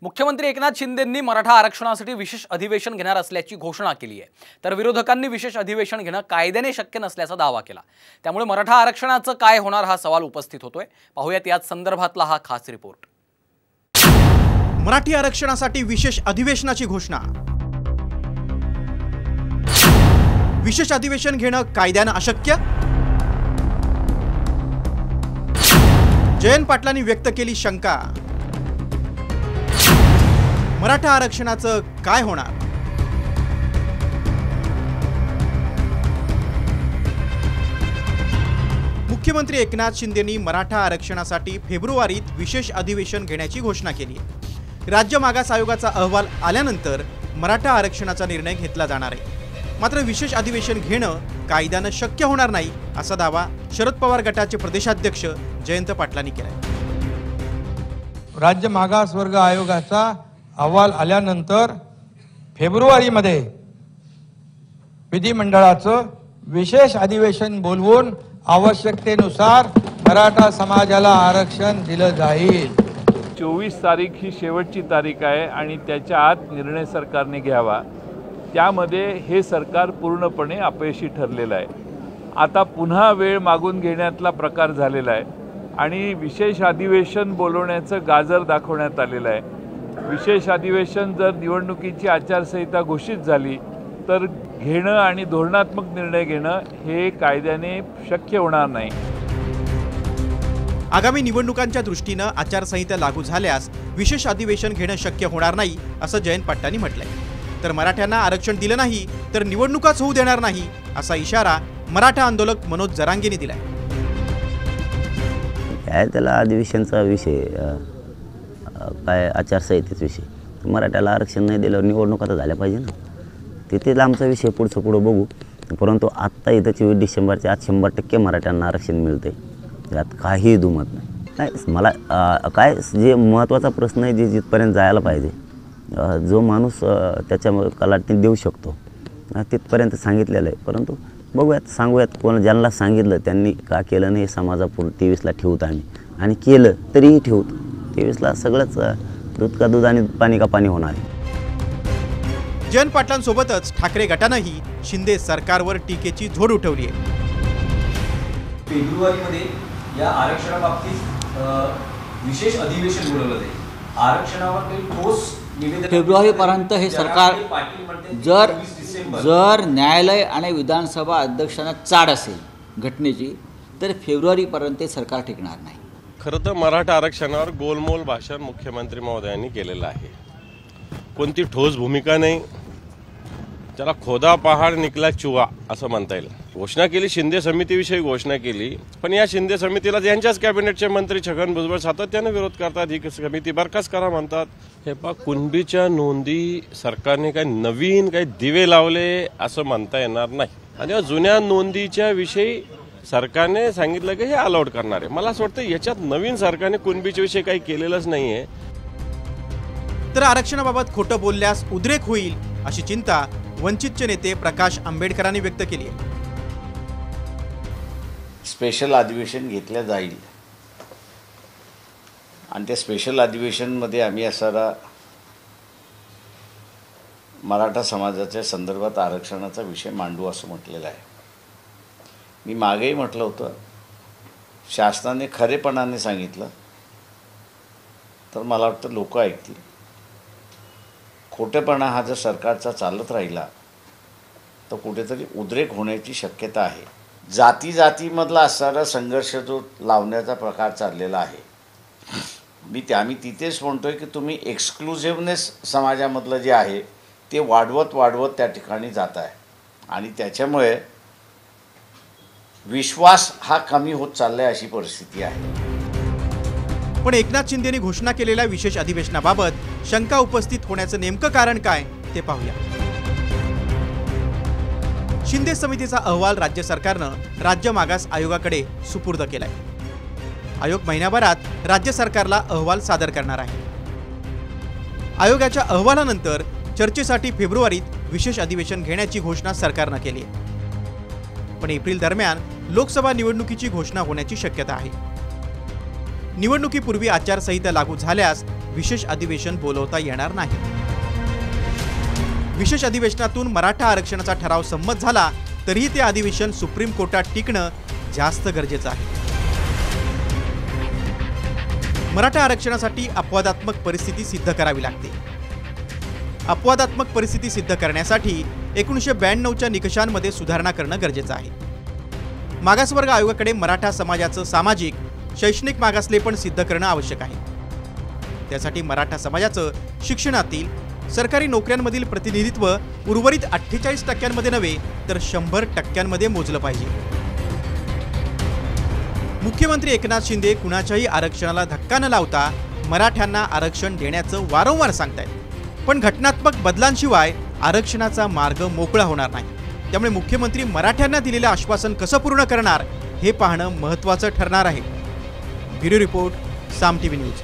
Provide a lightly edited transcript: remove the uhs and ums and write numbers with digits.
मुख्यमंत्री एकनाथ शिंदेंनी मराठा आरक्षणासाठी विशेष अधिवेशन घेणार असल्याची घोषणा केली आहे, तर विरोधकांनी विशेष अधिवेशन घेणं कायद्याने शक्य नसल्याचा दावा केला। त्यामुळे मराठा आरक्षणाचं काय होणार हा सवाल उपस्थित होतोय। पाहूयात याच संदर्भातला हा खास रिपोर्ट। मराठी आरक्षणासाठी विशेष अधिवेशनाची घोषणा। विशेष अधिवेशन घेणं कायद्याने अशक्य। जयंत पाटलांनी व्यक्त केली शंका। मराठा आरक्षणाचं काय होणार? मुख्यमंत्री एकनाथ शिंदेंनी मराठा आरक्षणासाठी फेब्रुवारीत विशेष अधिवेशन घेण्याची घोषणा केली आहे। राज्य मागास आयोगाचा अहवाल आल्यानंतर मराठा आरक्षणाचा निर्णय घेतला जाणार आहे। मात्र विशेष अधिवेशन घेणं कायद्याने शक्य होणार नाही असा दावा शरद पवार गटाचे प्रदेशाध्यक्ष जयंत पाटलांनी केला आहे। राज्य मागास वर्ग आयोगाचा अहवाल आल्यानंतर फेब्रुवारीमध्ये विधिमंडळाचं विशेष अधिवेशन बोलवून आवश्यकतेनुसार मराठा समाजाला आरक्षण दिलं जाईल। 24 तारीख ही शेवटची तारीख आहे आणि त्याच्या आत निर्णय सरकारने घ्यावा। त्यामध्ये हे सरकार पूर्णपणे अपयशी ठरलेलं आहे। आता पुन्हा वेळ मागून घेण्यातला प्रकार झालेला आहे आणि विशेष अधिवेशन बोलवण्याचं गाजर दाखवण्यात आलेलं आहे। विशेष अधिवेशन जर निवडणुकीची आचारसंहिता घोषित झाली तर घेणं आणि धोरणात्मक निर्णय घेणं हे कायद्याने शक्य होणार नाही। आगामी निवडणुकांच्या दृष्टीने आचारसंहिता लागू झाल्यास विशेष अधिवेशन घेणं शक्य होणार नाही असं जयंत पाटलांनी म्हटलंय। तर मराठ्यांना आरक्षण दिलं नाही तर निवडणुकाच होऊ देणार नाही असा इशारा मराठा आंदोलक मनोज जरांगेंनी दिलाय। त्याला अधिवेशनचा विषय काय आचारसंहितेचा विषय। मराठ्याला आरक्षण नाही दिल्यावर निवडणुका तर झाल्या पाहिजे ना। तिथे आमचा विषय पुढचं पुढं बघू। परंतु आत्ता इथं 24 डिसेंबरच्या आत 100% मराठ्यांना आरक्षण मिळते, यात काही दुमत नाही। मला काय जे महत्त्वाचा प्रश्न आहे जे जिथपर्यंत जायला पाहिजे, जो माणूस त्याच्या कलाटणी देऊ शकतो तिथपर्यंत सांगितलेलं आहे। परंतु बघूयात, सांगूयात कोण ज्यांना सांगितलं त्यांनी का केलं नाही। समाजापुढे 23ला ठेवत आम्ही आणि केलं तरीही ठेवत। 23ला सगळंच दूध का दूध आणि पाणी का पाणी होणार आहे। जयंत पाटलांसोबतच ठाकरे गटानंही शिंदे सरकारवर टीकेची झोड उठवली आहे। फेब्रुवारीमध्ये या आरक्षणाबाबतीत विशेष अधिवेशन बोलवलं जाईल। आरक्षणावर काही ठोस निवेदन फेब्रुवारीपर्यंत हे सरकार जर न्यायालय आणि विधानसभा अध्यक्षांना चाड असेल घटनेची तर फेब्रुवारीपर्यंत सरकार टिकणार नाही। खरं तर मराठा आरक्षणावर गोलमोल भाषण मुख्यमंत्री महोदयांनी केलेलं आहे। कोणती ठोस भूमिका नाही, त्याला खोदा पहाड निकला चुवा असं म्हणता येईल। घोषणा केली, शिंदे समितीविषयी घोषणा केली, पण या शिंदे समितीला यांच्याच कॅबिनेटचे मंत्री छगन भुजबळ सातत्याने विरोध करतात। ही समिती बरखास्त करा म्हणतात। हे पहा, कुणबीच्या नोंदी सरकारने काही नवीन काही दिवे लावले असं म्हणता येणार नाही आणि जुन्या नोंदीच्या विषयी सरकारने सांगितलं की हे अलाउड करणार आहे। मला असं वाटतं याच्यात नवीन सरकारने कुणबीच्या विषयी काही केलेलंच नाहीये। तर आरक्षणाबाबत खोटं बोलल्यास उद्रेक होईल अशी चिंता वंचितचे नेते प्रकाश आंबेडकरांनी व्यक्त केली आहे। स्पेशल अधिवेशन घेतलं जाईल आणि त्या स्पेशल अधिवेशनमध्ये आम्ही असारा मराठा समाजाच्या संदर्भात आरक्षणाचा विषय मांडू असं म्हटलेलं आहे। मी मागेही म्हटलं होतं, शासनाने खरेपणाने सांगितलं तर मला वाटतं लोक ऐकतील। खोटेपणा हा जर सरकारचा चालत राहिला तर कुठेतरी उद्रेक होण्याची शक्यता आहे। जाती जातीमधला असणारा संघर्ष जो लावण्याचा प्रकार चाललेला आहे, आम्ही तिथेच म्हणतोय की तुम्ही एक्सक्लुझिव्हनेस समाजामधलं जे आहे ते वाढवत त्या ठिकाणी जात आहे आणि त्याच्यामुळे विश्वास हा कमी होत चाललाय अशी परिस्थिती आहे। पण एकनाथ शिंदेंनी घोषणा केलेल्या विशेष अधिवेशनाबाबत शंका उपस्थित होण्याचं नेमकं कारण काय ते पाहूया। शिंदे समितीचा अहवाल राज्य सरकारनं राज्य मागास आयोगाकडे सुपूर्द केलाय। आयोग महिन्याभरात राज्य सरकारला अहवाल सादर करणार आहे। आयोगाच्या अहवालानंतर चर्चेसाठी फेब्रुवारीत विशेष अधिवेशन घेण्याची घोषणा सरकारनं केली आहे। पण एप्रिल दरम्यान लोकसभा निवडणुकीची घोषणा होण्याची शक्यता आहे। निवडणुकीपूर्वी आचारसंहिता लागू झाल्यास विशेष अधिवेशन बोलवता येणार नाही। विशेष अधिवेशनातून मराठा आरक्षणाचा ठराव संमत झाला तरीही ते अधिवेशन सुप्रीम कोर्टात टिकणं जास्त गरजेचं आहे। मराठा आरक्षणासाठी अपवादात्मक परिस्थिती सिद्ध करावी लागते। अपवादात्मक परिस्थिती सिद्ध करण्यासाठी 1992च्या निकषांमध्ये सुधारणा करणं गरजेचं आहे। मागासवर्ग आयोगाकडे मराठा समाजाचं सामाजिक शैक्षणिक मागासलेपण सिद्ध करणं आवश्यक आहे। त्यासाठी मराठा समाजाचं शिक्षणातील सरकारी नोकऱ्यांमधील प्रतिनिधित्व उर्वरित 48% नव्हे तर 100% मोजलं पाहिजे। मुख्यमंत्री एकनाथ शिंदे कुणाच्याही आरक्षणाला धक्का न लावता मराठ्यांना आरक्षण देण्याचं वारंवार सांगतायत, पण घटनात्मक बदलांशिवाय आरक्षणाचा मार्ग मोकळा होणार नाही। त्यामुळे मुख्यमंत्री मराठ्यांना दिलेलं आश्वासन कसं पूर्ण करणार हे पाहणं महत्त्वाचं ठरणार आहे। ब्युरो रिपोर्ट, साम टीव्ही न्यूज।